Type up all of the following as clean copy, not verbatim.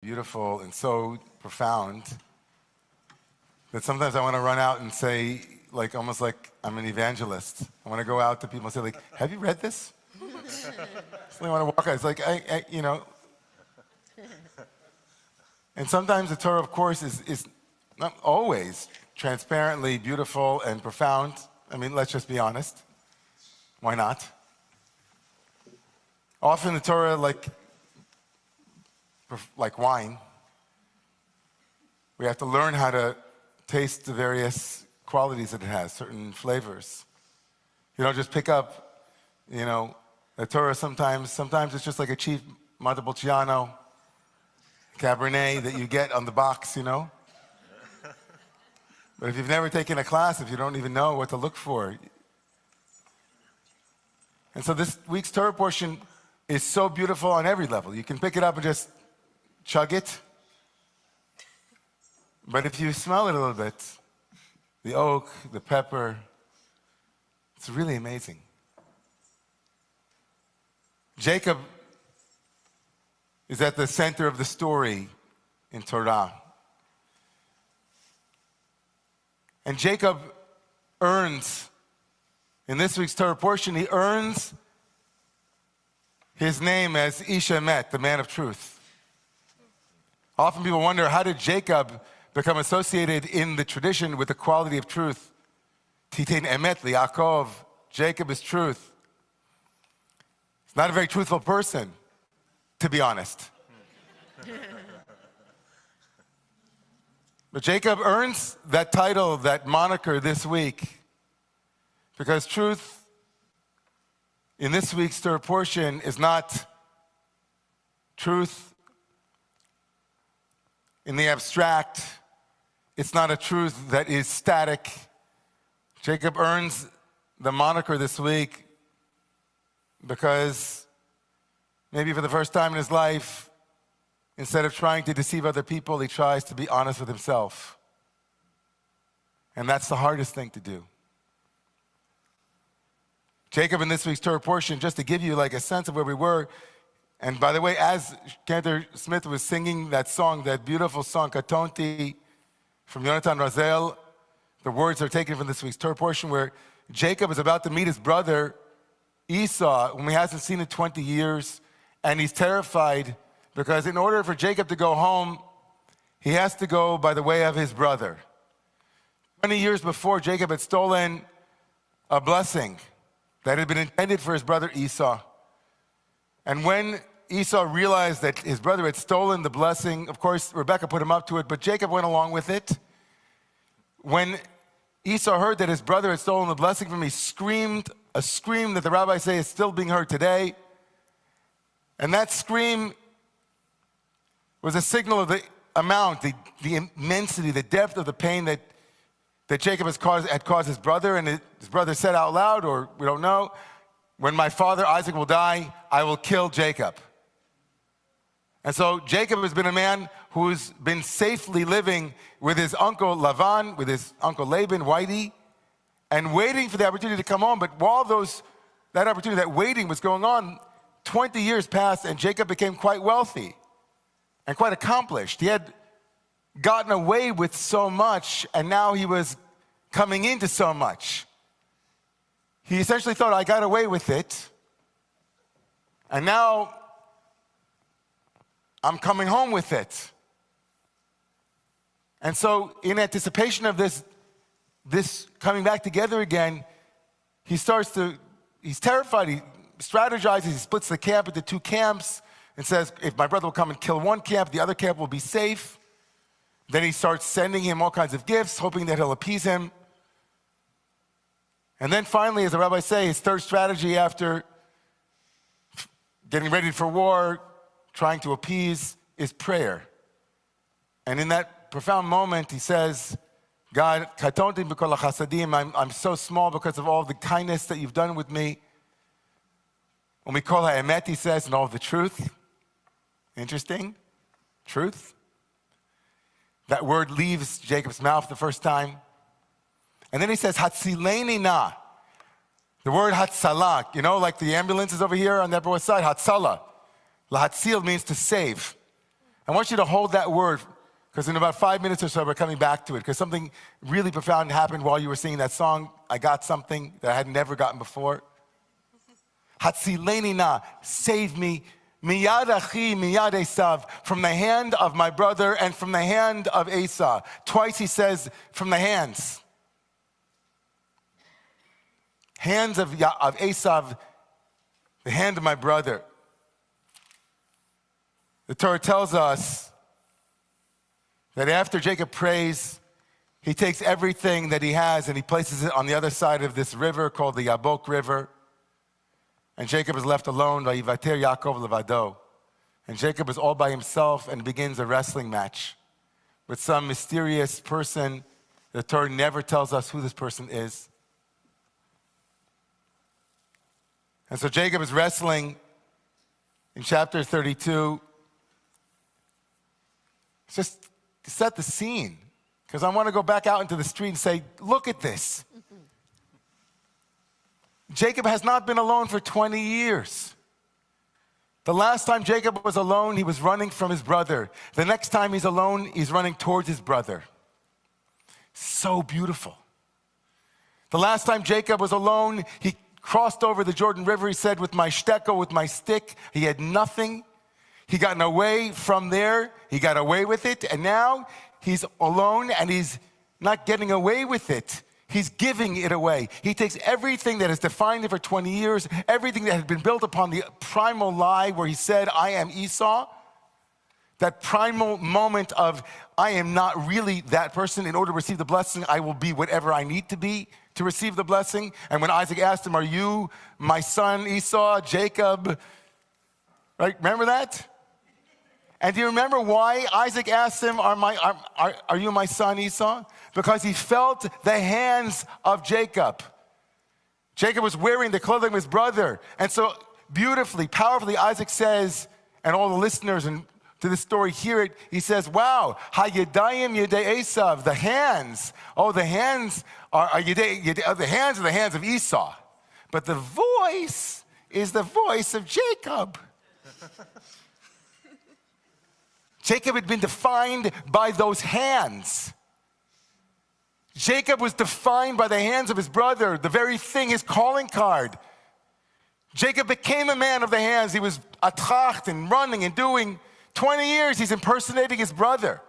beautiful and so profound that sometimes I want to run out and say, like, almost like I'm an evangelist. I want to go out to people and say, like, have you read this? So I want to walk out. It's like, you know. And sometimes the Torah, of course, is not always transparently beautiful and profound. I mean, let's just be honest. Why not? Often the Torah, like wine, we have to learn how to taste the various qualities that it has, certain flavors. You don't just pick up, you know, the Torah sometimes it's just like a cheap Montepulciano Cabernet that you get on the box, you know? But if you've never taken a class, if you don't even know what to look for. And so this week's Torah portion is so beautiful on every level. You can pick it up and just chug it. But if you smell it a little bit, the oak, the pepper, it's really amazing. Jacob is at the center of the story in Torah. And Jacob earns, in this week's Torah portion, he earns his name as Ish Emet, the man of truth. Often people wonder, how did Jacob become associated in the tradition with the quality of truth? Titain Emet liYaakov, Jacob is truth. He's not a very truthful person, to be honest. But Jacob earns that title, that moniker this week, because truth in this week's Torah portion is not truth in the abstract. It's not a truth that is static. Jacob earns the moniker this week because maybe for the first time in his life, instead of trying to deceive other people, he tries to be honest with himself. And that's the hardest thing to do. Jacob in this week's Torah portion, just to give you like a sense of where we were, and by the way, as Cantor Smith was singing that song, that beautiful song, Katonti, from Yonatan Razel, the words are taken from this week's Torah portion where Jacob is about to meet his brother Esau, whom he hasn't seen in 20 years, and he's terrified because in order for Jacob to go home, he has to go by the way of his brother. 20 years before, Jacob had stolen a blessing that had been intended for his brother Esau. And when Esau realized that his brother had stolen the blessing, of course, Rebekah put him up to it, but Jacob went along with it. When Esau heard that his brother had stolen the blessing from him, he screamed a scream that the rabbis say is still being heard today. And that scream was a signal of the amount, the immensity, the depth of the pain that Jacob had caused his brother. And his brother said out loud, or we don't know, when my father Isaac will die, I will kill Jacob. And so Jacob has been a man who's been safely living with his uncle Lavan, with his uncle Laban, Whitey, and waiting for the opportunity to come home. But while that opportunity, that waiting was going on, 20 years passed and Jacob became quite wealthy and quite accomplished. He had gotten away with so much and now he was coming into so much. He essentially thought, I got away with it, and now I'm coming home with it. And so in anticipation of this coming back together again, he's terrified, he strategizes, he splits the camp into two camps and says, if my brother will come and kill one camp, the other camp will be safe. Then he starts sending him all kinds of gifts, hoping that he'll appease him. And then finally, as the rabbis say, his third strategy after getting ready for war, trying to appease, is prayer. And in that profound moment, he says, God, katonti b'kol hachasadim, I'm so small because of all the kindness that you've done with me. When we call ha'emet, he says, and all of the truth. Interesting. Truth. That word leaves Jacob's mouth the first time. And then he says, Hatzileni na. The word Hatzalah, you know, like the ambulances over here on the Upper West Side, Hatzalah. Lahatzil means to save. I want you to hold that word, because in about 5 minutes or so, we're coming back to it, because something really profound happened while you were singing that song. I got something that I had never gotten before. Hatzileni na, save me, miyad achi, miyad Esav, from the hand of my brother and from the hand of Esau. Twice he says, from the hands. Hands of Esav, the hand of my brother. The Torah tells us that after Jacob prays, he takes everything that he has and he places it on the other side of this river called the Yabok River. And Jacob is left alone, Vayivater Yaakov levado. And Jacob is all by himself and begins a wrestling match with some mysterious person. The Torah never tells us who this person is. And so Jacob is wrestling in chapter 32. Just to set the scene, because I want to go back out into the street and say, look at this. Jacob has not been alone for 20 years. The last time Jacob was alone, he was running from his brother. The next time he's alone, he's running towards his brother. So beautiful. The last time Jacob was alone, he crossed over the Jordan River, he said, with my shteko, with my stick. He had nothing. He got away from there. He got away with it. And now he's alone and he's not getting away with it. He's giving it away. He takes everything that has defined him for 20 years, everything that had been built upon the primal lie where he said, I am Esau. That primal moment of, I am not really that person. In order to receive the blessing, I will be whatever I need to be to receive the blessing. And when Isaac asked him, are you my son Esau, Jacob? Right, remember that? And do you remember why Isaac asked him, are you my son Esau? Because he felt the hands of Jacob. Jacob was wearing the clothing of his brother. And so beautifully, powerfully, Isaac says, and all the listeners to this story hear it, he says, wow, ha-yadayim yedei Esav, the hands. Oh, the hands are the hands of Esau. But the voice is the voice of Jacob. Jacob had been defined by those hands. Jacob was defined by the hands of his brother, the very thing, his calling card. Jacob became a man of the hands. He was atracht and running and doing. 20 years he's impersonating his brother.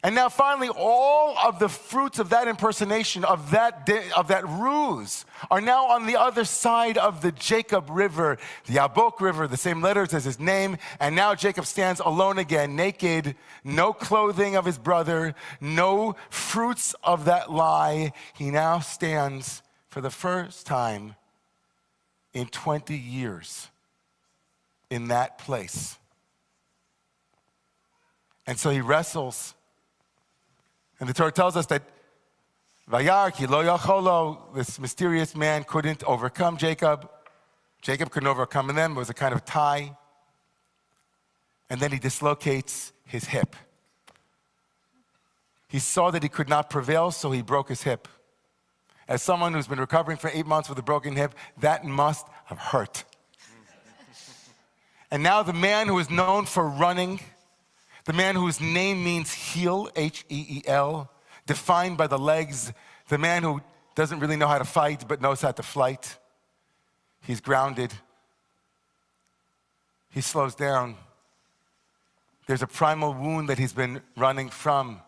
And now finally all of the fruits of that impersonation, of that ruse, are now on the other side of the Jacob River, the Yabok River, the same letters as his name. And now Jacob stands alone again, naked, no clothing of his brother, no fruits of that lie. He now stands for the first time in 20 years in that place. And so he wrestles. And the Torah tells us that Vayar ki lo yacholo, this mysterious man couldn't overcome Jacob. Jacob couldn't overcome them. It was a kind of tie. And then he dislocates his hip. He saw that he could not prevail, so he broke his hip. As someone who's been recovering for 8 months with a broken hip, that must have hurt. And now the man who is known for running, the man whose name means heel, H-E-E-L, defined by the legs, the man who doesn't really know how to fight but knows how to flight. He's grounded. He slows down. There's a primal wound that he's been running from.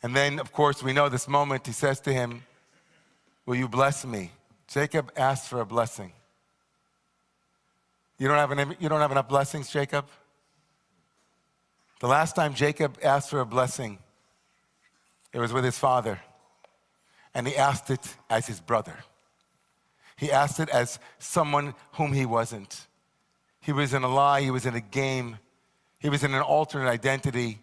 And then, of course, we know this moment, he says to him, will you bless me? Jacob asked for a blessing. You don't have enough blessings, Jacob? The last time Jacob asked for a blessing, it was with his father. And he asked it as his brother. He asked it as someone whom he wasn't. He was in a lie, he was in a game, he was in an alternate identity.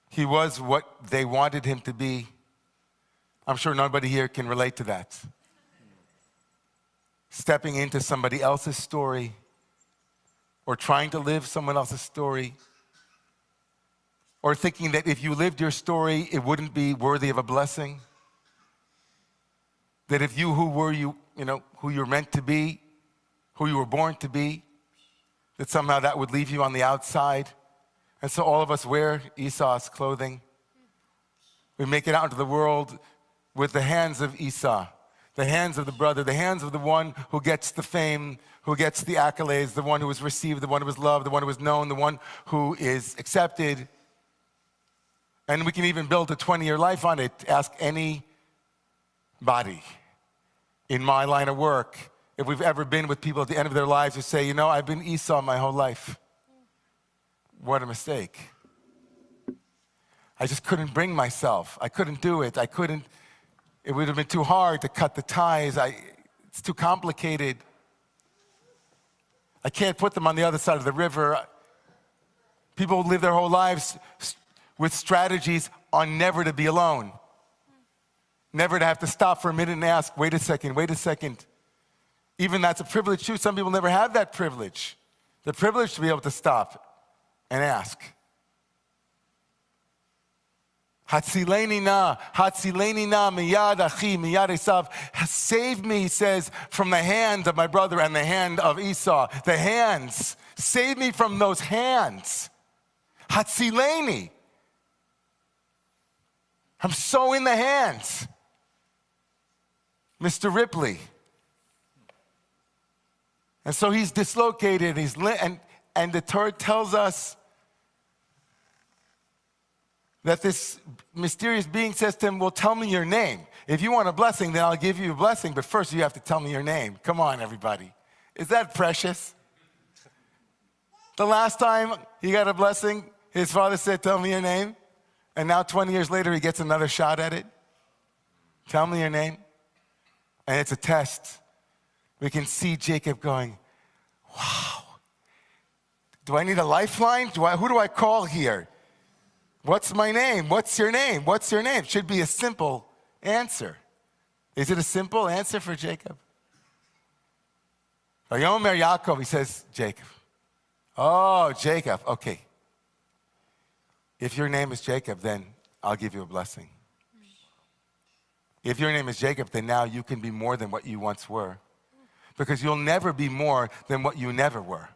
He was what they wanted him to be. I'm sure nobody here can relate to that. Stepping into somebody else's story, or trying to live someone else's story, or thinking that if you lived your story, it wouldn't be worthy of a blessing. That if you who you're meant to be, who you were born to be, that somehow that would leave you on the outside. And so all of us wear Esau's clothing. We make it out into the world with the hands of Esau, the hands of the brother, the hands of the one who gets the fame, who gets the accolades, the one who is received, the one who is loved, the one who is known, the one who is accepted. And we can even build a 20-year life on it. Ask anybody in my line of work if we've ever been with people at the end of their lives who say, you know, I've been Esau my whole life. What a mistake. I just couldn't bring myself. I couldn't do it. It would have been too hard to cut the ties. It's too complicated. I can't put them on the other side of the river. People live their whole lives with strategies on never to be alone. Never to have to stop for a minute and ask, wait a second. Even that's a privilege too. Some people never have that privilege. The privilege to be able to stop and ask. Hatzileni na miyad achi, miyad Esav. Save me, he says, from the hand of my brother and the hand of Esau. The hands. Save me from those hands. Hatzileni. I'm so in the hands. Mr. Ripley. And so he's dislocated, and the Torah tells us that this mysterious being says to him, well, tell me your name. If you want a blessing, then I'll give you a blessing, but first you have to tell me your name. Come on, everybody. Is that precious? The last time he got a blessing, his father said, tell me your name. And now 20 years later, he gets another shot at it. Tell me your name. And it's a test. We can see Jacob going, wow. Do I need a lifeline? Who do I call here? What's my name? What's your name? What's your name? Should be a simple answer. Is it a simple answer for Jacob? Vayomer Yaakov, he says, Jacob. Oh, Jacob, okay. If your name is Jacob, then I'll give you a blessing. If your name is Jacob, then now you can be more than what you once were. Because you'll never be more than what you never were.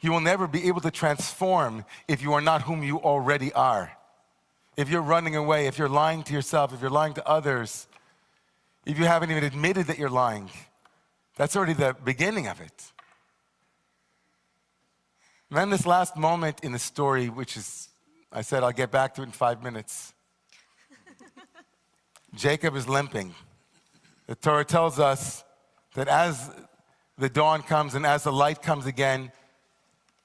You will never be able to transform if you are not whom you already are. If you're running away, if you're lying to yourself, if you're lying to others, if you haven't even admitted that you're lying, that's already the beginning of it. And then this last moment in the story, which is, I said I'll get back to it in 5 minutes. Jacob is limping. The Torah tells us that as the dawn comes and as the light comes again,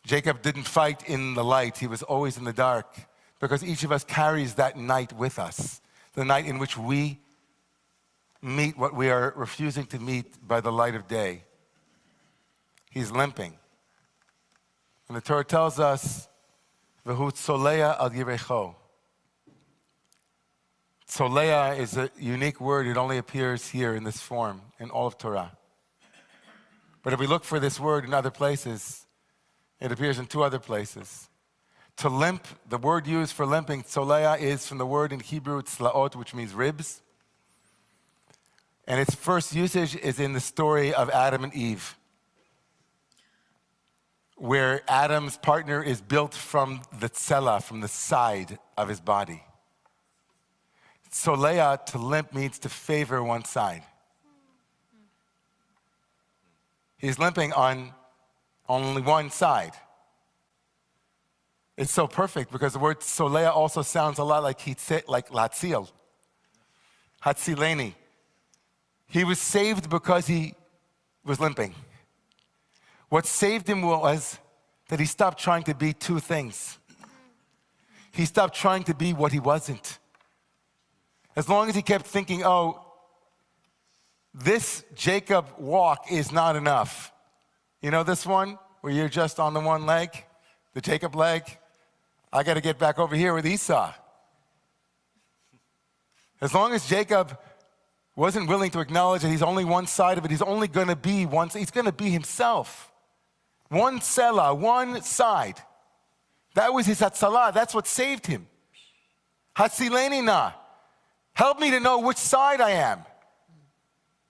Jacob didn't fight in the light. He was always in the dark because each of us carries that night with us, the night in which we meet what we are refusing to meet by the light of day. He's limping. And the Torah tells us, V'hu tzoleya al yirecho. Tzoleya is a unique word. It only appears here in this form in all of Torah. But if we look for this word in other places, it appears in 2 other places. To limp, the word used for limping, tzoleya, is from the word in Hebrew, tzlaot, which means ribs. And its first usage is in the story of Adam and Eve, where Adam's partner is built from the tzela, from the side of his body. Tzoleya, to limp, means to favor one side. He's limping on only one side. It's so perfect because the word tzoleya also sounds a lot like latzil, hatzileni. He was saved because he was limping. What saved him was that he stopped trying to be 2 things. He stopped trying to be what he wasn't. As long as he kept thinking, oh, this Jacob walk is not enough. You know this one, where you're just on the one leg, the Jacob leg? I got to get back over here with Esau. As long as Jacob wasn't willing to acknowledge that he's only one side of it, he's only going to be one, he's going to be himself. One sela, one side. That was his hatzalah. That's what saved him. Hatzileni na. Help me to know which side I am.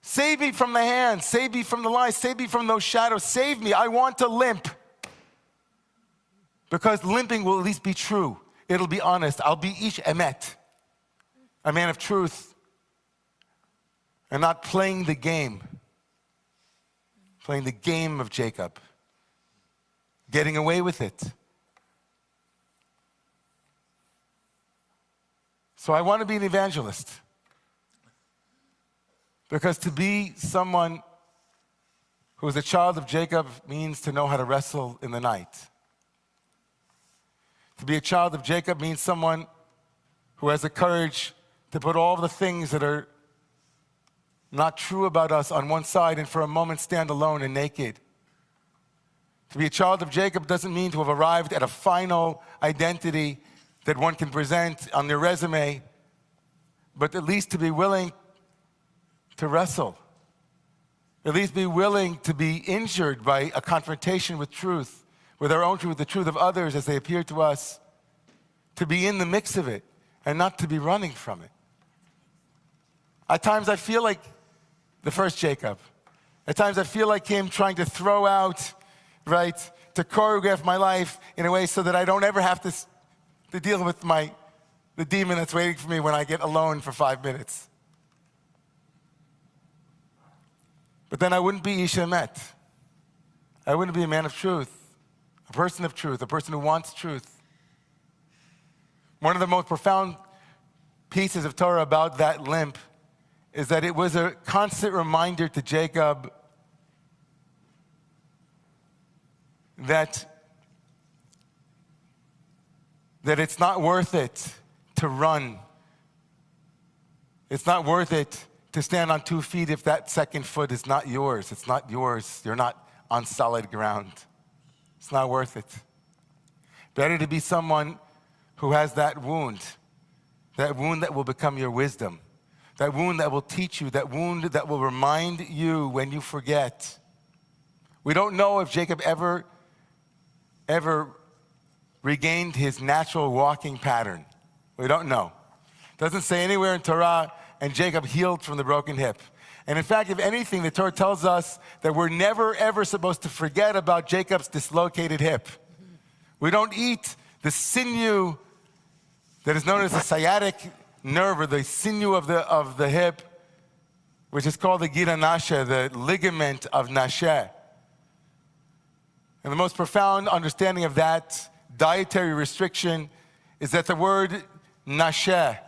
Save me from the hands. Save me from the lies. Save me from those shadows. Save me. I want to limp. Because limping will at least be true. It'll be honest. I'll be ish emet, a man of truth, and not playing the game of Jacob, getting away with it. So I want to be an evangelist. Because to be someone who is a child of Jacob means to know how to wrestle in the night. To be a child of Jacob means someone who has the courage to put all the things that are not true about us on one side and for a moment stand alone and naked. To be a child of Jacob doesn't mean to have arrived at a final identity that one can present on their resume, but at least to be willing to wrestle. At least be willing to be injured by a confrontation with truth, with our own truth, the truth of others as they appear to us, to be in the mix of it and not to be running from it. At times I feel like the first Jacob. At times I feel like him trying to throw out, right, to choreograph my life in a way so that I don't ever have to deal with the demon that's waiting for me when I get alone for 5 minutes. But then I wouldn't be Ish Emet. I wouldn't be a man of truth, a person who wants truth. One of the most profound pieces of Torah about that limp is that it was a constant reminder to Jacob that it's not worth it to run. It's not worth it to stand on 2 feet if that second foot is not yours. It's not yours. You're not on solid ground. It's not worth it. Better to be someone who has that wound that will become your wisdom, that wound that will teach you, that wound that will remind you when you forget. We don't know if Jacob ever regained his natural walking pattern. We don't know. It doesn't say anywhere in Torah, and Jacob healed from the broken hip. And in fact, if anything, the Torah tells us that we're never, ever supposed to forget about Jacob's dislocated hip. We don't eat the sinew that is known as the sciatic nerve, or the sinew of the hip, which is called the gira nashe, the ligament of nashe. And the most profound understanding of that dietary restriction is that the word nashe,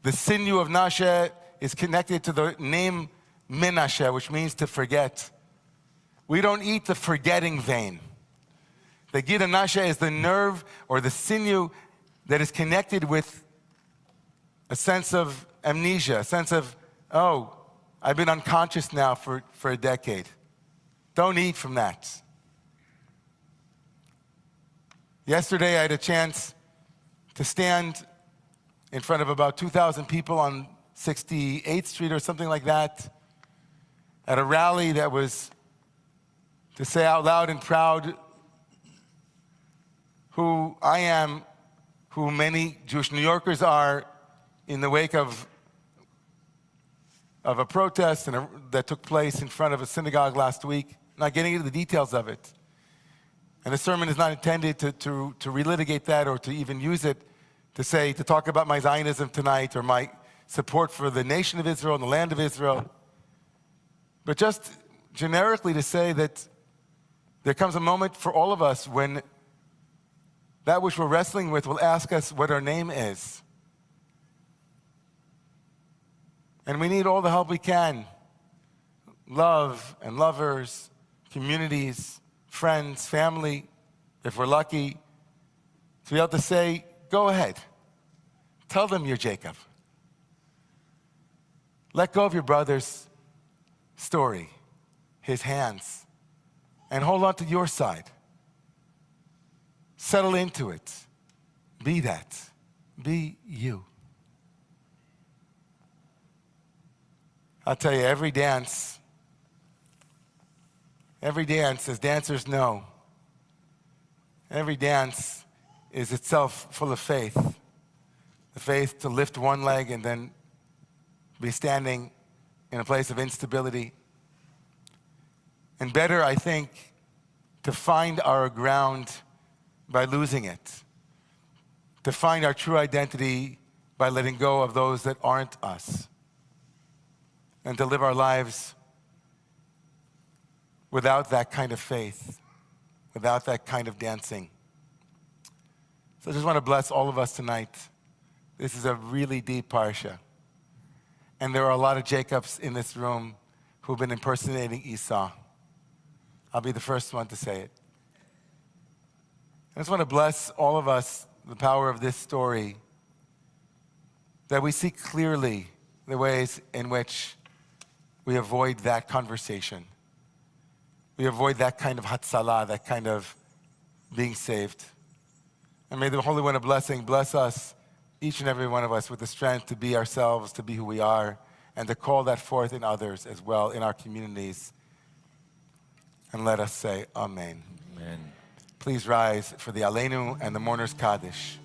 the sinew of nashe, is connected to the name Menashe, which means to forget. We don't eat the forgetting vein. The gira nashe is the nerve or the sinew that is connected with a sense of amnesia, a sense of, oh, I've been unconscious now for a decade. Don't eat from that. Yesterday I had a chance to stand in front of about 2,000 people on 68th Street or something like that, at a rally that was to say out loud and proud who I am, who many Jewish New Yorkers are, in the wake of a protest that took place in front of a synagogue last week. Not getting into the details of it. And the sermon is not intended to relitigate that or to even use it to talk about my Zionism tonight or my support for the nation of Israel and the land of Israel. But just generically to say that there comes a moment for all of us when that which we're wrestling with will ask us what our name is. And we need all the help we can. Love and lovers, communities, friends, family, if we're lucky, to be able to say, go ahead. Tell them you're Jacob. Let go of your brother's story, his hands, and hold on to your side. Settle into it. Be that. Be you. I'll tell you, every dance, as dancers know, every dance is itself full of faith. The faith to lift one leg and then be standing in a place of instability. And better, I think, to find our ground by losing it, to find our true identity by letting go of those that aren't us, and to live our lives without that kind of faith, without that kind of dancing. So I just want to bless all of us tonight. This is a really deep parsha. And there are a lot of Jacobs in this room who've been impersonating Esau. I'll be the first one to say it. I just want to bless all of us, the power of this story, that we see clearly the ways in which we avoid that conversation. We avoid that kind of hatzalah, that kind of being saved. And may the Holy One of Blessing bless us, each and every one of us, with the strength to be ourselves, to be who we are, and to call that forth in others as well, in our communities. And let us say, Amen. Amen. Please rise for the Aleinu and the Mourner's Kaddish.